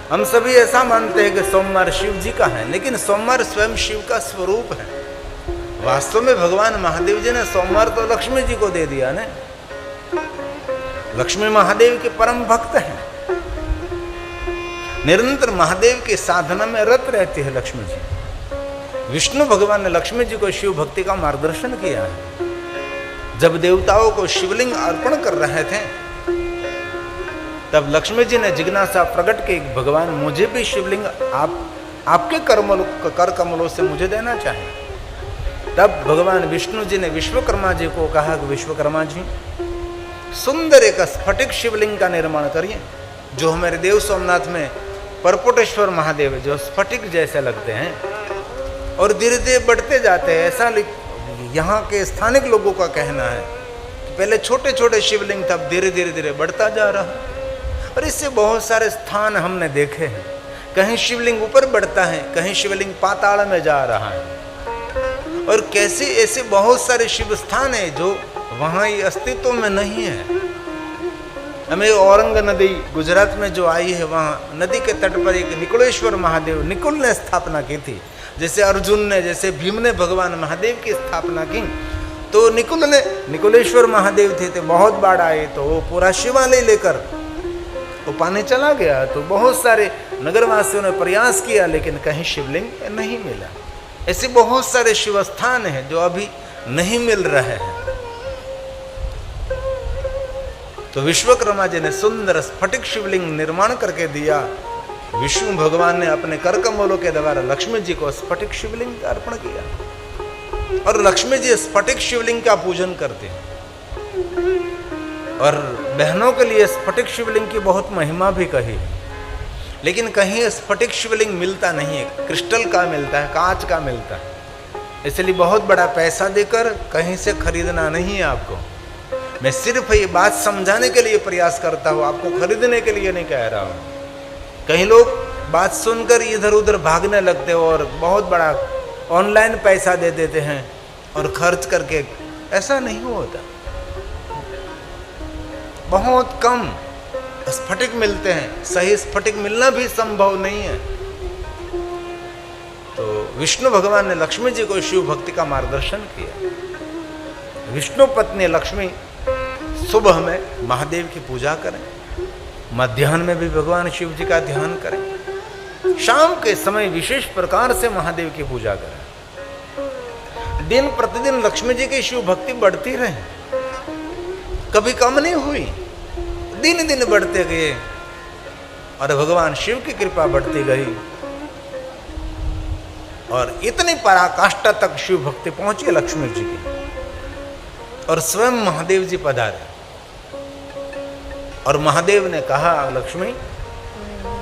हम सभी ऐसा मानते हैं कि सोमवार शिव जी का है, लेकिन सोमवार स्वयं शिव का स्वरूप है। वास्तव में भगवान महादेव जी ने सोमवार तो लक्ष्मी जी को दे दिया ना। लक्ष्मी महादेव के परम भक्त हैं, निरंतर महादेव की साधना में रत रहती है लक्ष्मी जी। विष्णु भगवान ने लक्ष्मी जी को शिव भक्ति का मार्गदर्शन किया है। जब देवताओं को शिवलिंग अर्पण कर रहे थे, तब लक्ष्मी जी ने जिज्ञासा प्रकट की, भगवान मुझे भी शिवलिंग आपके कर कमलों से मुझे देना चाहिए। तब भगवान विष्णु जी ने विश्वकर्मा जी को कहा कि विश्वकर्मा जी, सुंदर एक स्फटिक शिवलिंग का निर्माण करिए, जो हमारे देव सोमनाथ में परपोटेश्वर महादेव जो स्फटिक जैसे लगते हैं और धीरे धीरे बढ़ते जाते हैं। ऐसा यहाँ के स्थानिक लोगों का कहना है कि पहले छोटे छोटे शिवलिंग था, धीरे धीरे धीरे बढ़ता जा रहा है। और इससे बहुत सारे स्थान हमने देखे हैं, कहीं शिवलिंग ऊपर बढ़ता है, कहीं शिवलिंग पाताल में जा रहा है, और कैसे ऐसे बहुत सारे शिव स्थान है जो वहाँ ये अस्तित्व में नहीं है। हमें औरंग नदी गुजरात में जो आई है, वहाँ नदी के तट पर एक निकुलेश्वर महादेव निकुल ने स्थापना की थी। जैसे अर्जुन ने, जैसे भीम ने भगवान महादेव की स्थापना की, तो निकुलेश्वर महादेव थे, तो बहुत बाढ़ आए, तो वो पूरा शिवालय लेकर वो पानी चला गया। तो बहुत सारे नगरवासियों ने प्रयास किया, लेकिन कहीं शिवलिंग नहीं मिला। ऐसे बहुत सारे शिव स्थान हैं जो अभी नहीं मिल रहे हैं। तो विश्वकर्मा जी ने सुंदर स्फटिक शिवलिंग निर्माण करके दिया। विष्णु भगवान ने अपने कर कमलों के द्वारा लक्ष्मी जी को स्फटिक शिवलिंग अर्पण किया, और लक्ष्मी जी स्फटिक शिवलिंग का पूजन करते हैं। और बहनों के लिए स्फटिक शिवलिंग की बहुत महिमा भी कही है, लेकिन कहीं स्फटिक शिवलिंग मिलता नहीं है, क्रिस्टल का मिलता है, कांच का मिलता है। इसलिए बहुत बड़ा पैसा देकर कहीं से खरीदना नहीं है आपको। मैं सिर्फ ये बात समझाने के लिए प्रयास करता हूँ, आपको खरीदने के लिए नहीं कह रहा हूँ। कई लोग बात सुनकर इधर उधर भागने लगते हो और बहुत बड़ा ऑनलाइन पैसा दे देते हैं और खर्च करके, ऐसा नहीं होता। बहुत कम स्फटिक मिलते हैं, सही स्फटिक मिलना भी संभव नहीं है। तो विष्णु भगवान ने लक्ष्मी जी को शिव भक्ति का मार्गदर्शन किया। विष्णु पत्नी लक्ष्मी सुबह में महादेव की पूजा करें, मध्याह्न में भी भगवान शिव जी का ध्यान करें, शाम के समय विशेष प्रकार से महादेव की पूजा करें। दिन प्रतिदिन लक्ष्मी जी की शिव भक्ति बढ़ती रहे, कभी कम नहीं हुई, दिन दिन बढ़ते गए और भगवान शिव की कृपा बढ़ती गई और इतनी पराकाष्ठा तक शिव भक्ति पहुंची लक्ष्मी जी की। और स्वयं महादेव जी पधारे और महादेव ने कहा, लक्ष्मी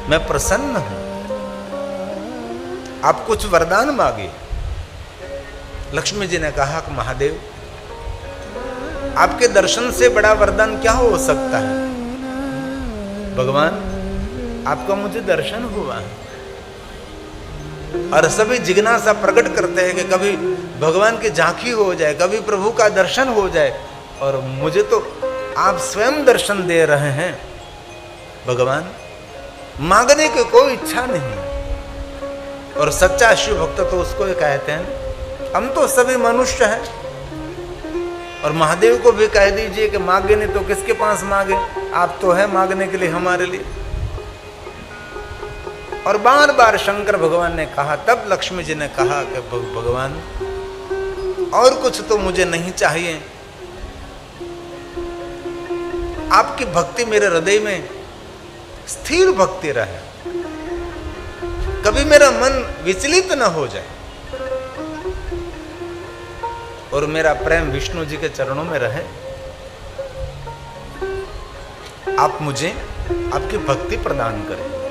मैं प्रसन्न हूं, आप कुछ वरदान मांगे। लक्ष्मी जी ने कहा कि महादेव, आपके दर्शन से बड़ा वरदान क्या हो सकता है। भगवान, आपका मुझे दर्शन हुआ है। और सभी जिज्ञासा प्रकट करते हैं कि कभी भगवान की झांकी हो जाए, कभी प्रभु का दर्शन हो जाए, और मुझे तो आप स्वयं दर्शन दे रहे हैं। भगवान, मांगने की कोई इच्छा नहीं। और सच्चा शिव भक्त तो उसको कहते हैं, हम तो सभी मनुष्य हैं। और महादेव को भी कह दीजिए कि मांगे नहीं तो किसके पास मांगे, आप तो है मांगने के लिए हमारे लिए। और बार बार शंकर भगवान ने कहा, तब लक्ष्मी जी ने कहा कि भगवान और कुछ तो मुझे नहीं चाहिए, आपकी भक्ति मेरे हृदय में स्थिर भक्ति रहे, कभी मेरा मन विचलित न हो जाए, और मेरा प्रेम विष्णु जी के चरणों में रहे। आप मुझे आपकी भक्ति प्रदान करें।